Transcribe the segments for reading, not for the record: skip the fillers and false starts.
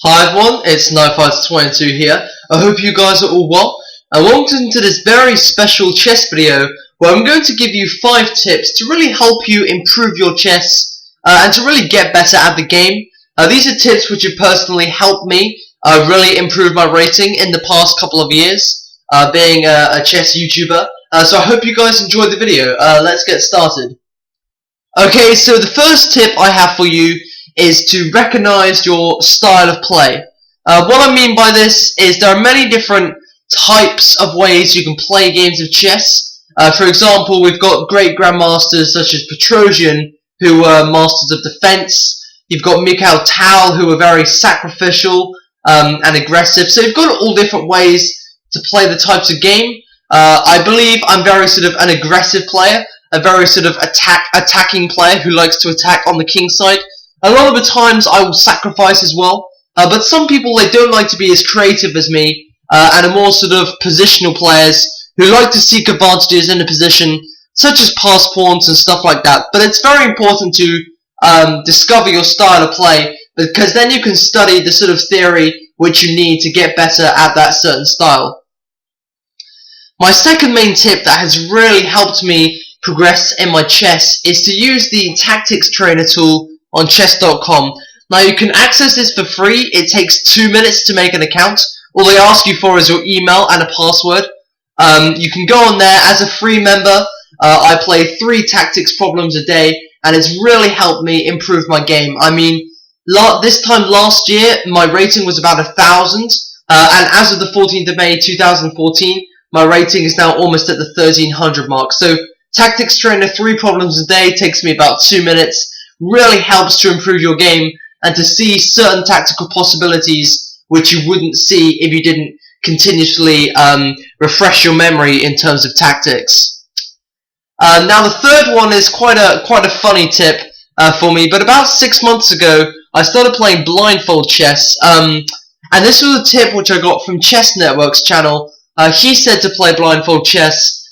Hi everyone, it's Knife22 here. I hope you guys are all well, and welcome to this very special chess video where I'm going to give you 5 tips to really help you improve your chess and to really get better at the game. These are tips which have personally helped me really improve my rating in the past couple of years being a chess YouTuber. So I hope you guys enjoyed the video. Let's get started. Okay, so the first tip I have for you is to recognize your style of play. What I mean by this is there are many different types of ways you can play games of chess. For example, we've got great grandmasters such as Petrosian, who were masters of defense. You've got Mikhail Tal, who are very sacrificial and aggressive. So you've got all different ways to play the types of game. I believe I'm very sort of an aggressive player, a very sort of attacking player who likes to attack on the king side. A lot of the times I will sacrifice as well, but some people, they don't like to be as creative as me, and are more sort of positional players who like to seek advantages in a position, such as pass pawns and stuff like that. But it's very important to discover your style of play, because then you can study the sort of theory which you need to get better at that certain style. My second main tip that has really helped me progress in my chess is to use the tactics trainer tool on chess.com. Now you can access this for free. It takes 2 minutes to make an account. All they ask you for is your email and a password. You can go on there as a free member. I play 3 tactics problems a day, and it's really helped me improve my game. I mean, this time last year my rating was about 1,000, and as of the 14th of May 2014 my rating is now almost at the 1,300 mark. So tactics trainer 3 problems a day takes me about 2 minutes. Really helps to improve your game and to see certain tactical possibilities which you wouldn't see if you didn't continuously refresh your memory in terms of tactics. Now the third one is quite a funny tip for me, but about 6 months ago I started playing blindfold chess, and this was a tip which I got from Chess Network's channel. He said to play blindfold chess,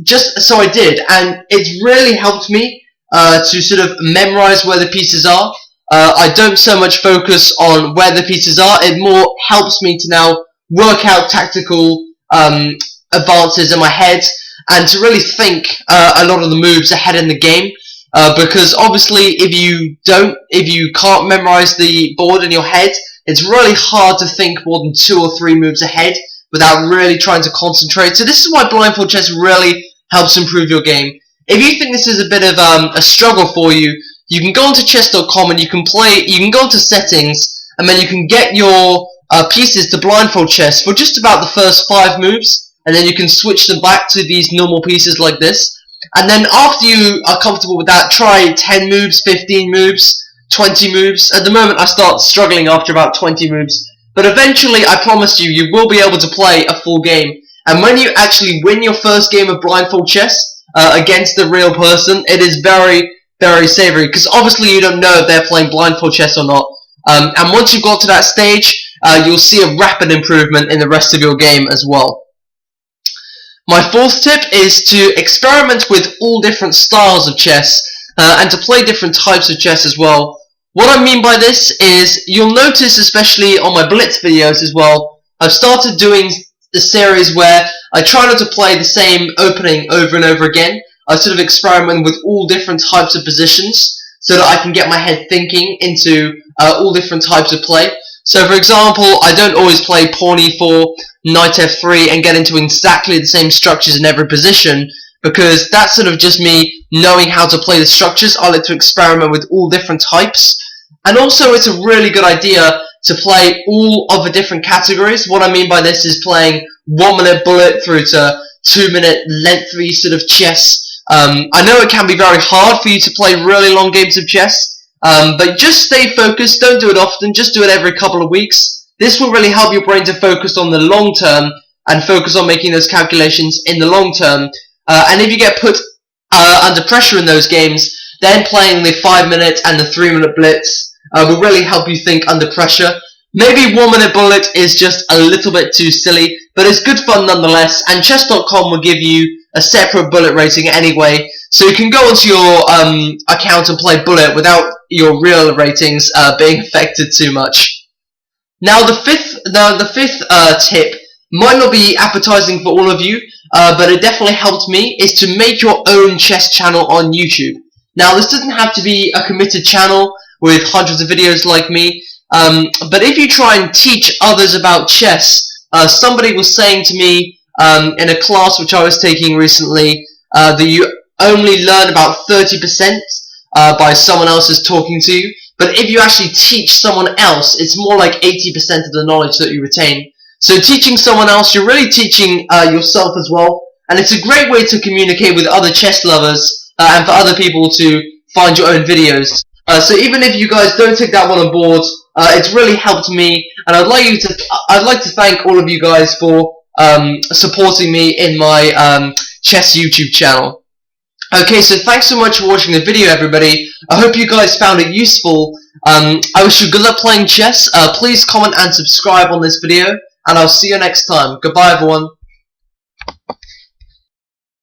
just so I did, and it's really helped me to sort of memorize where the pieces are. I don't so much focus on where the pieces are. It more helps me to now work out tactical advances in my head and to really think a lot of the moves ahead in the game. Because obviously if you can't memorize the board in your head, it's really hard to think more than 2 or 3 moves ahead without really trying to concentrate. So this is why blindfold chess really helps improve your game. If you think this is a bit of a struggle for you, you can go onto chess.com and you can go into settings, and then you can get your pieces to blindfold chess for just about the first 5 moves, and then you can switch them back to these normal pieces like this. And then after you are comfortable with that, try 10 moves, 15 moves, 20 moves. At the moment I start struggling after about 20 moves, but eventually I promise you, you will be able to play a full game. And when you actually win your first game of blindfold chess against a real person, it is very, very savory, because obviously you don't know if they're playing blindfold chess or not. And once you've got to that stage, you'll see a rapid improvement in the rest of your game as well. My fourth tip is to experiment with all different styles of chess and to play different types of chess as well. What I mean by this is, you'll notice, especially on my Blitz videos as well, I've started doing the series where I try not to play the same opening over and over again. I sort of experiment with all different types of positions so that I can get my head thinking into all different types of play. So for example, I don't always play pawn e4, knight f3 and get into exactly the same structures in every position, because that's sort of just me knowing how to play the structures. I like to experiment with all different types. And also it's a really good idea to play all of the different categories. What I mean by this is playing 1 minute bullet through to 2 minute lengthy sort of chess. I know it can be very hard for you to play really long games of chess, but just stay focused. Don't do it often, just do it every couple of weeks. This will really help your brain to focus on the long term and focus on making those calculations in the long term. And if you get put under pressure in those games, then playing the 5 minute and the 3 minute blitz will really help you think under pressure. Maybe 1 minute bullet is just a little bit too silly, but it's good fun nonetheless, and chess.com will give you a separate bullet rating anyway, so you can go onto your account and play bullet without your real ratings being affected too much. Now the fifth tip might not be appetizing for all of you, but it definitely helped me, is to make your own chess channel on YouTube. Now this doesn't have to be a committed channel with hundreds of videos like me, but if you try and teach others about chess, somebody was saying to me in a class which I was taking recently that you only learn about 30% by someone else's talking to you, but if you actually teach someone else, it's more like 80% of the knowledge that you retain. So teaching someone else, you're really teaching yourself as well, and it's a great way to communicate with other chess lovers and for other people to find your own videos. So even if you guys don't take that one on board, it's really helped me, and I'd like to thank all of you guys for supporting me in my chess YouTube channel. Okay, so thanks so much for watching the video, everybody. I hope you guys found it useful. I wish you good luck playing chess. Please comment and subscribe on this video, and I'll see you next time. Goodbye, everyone.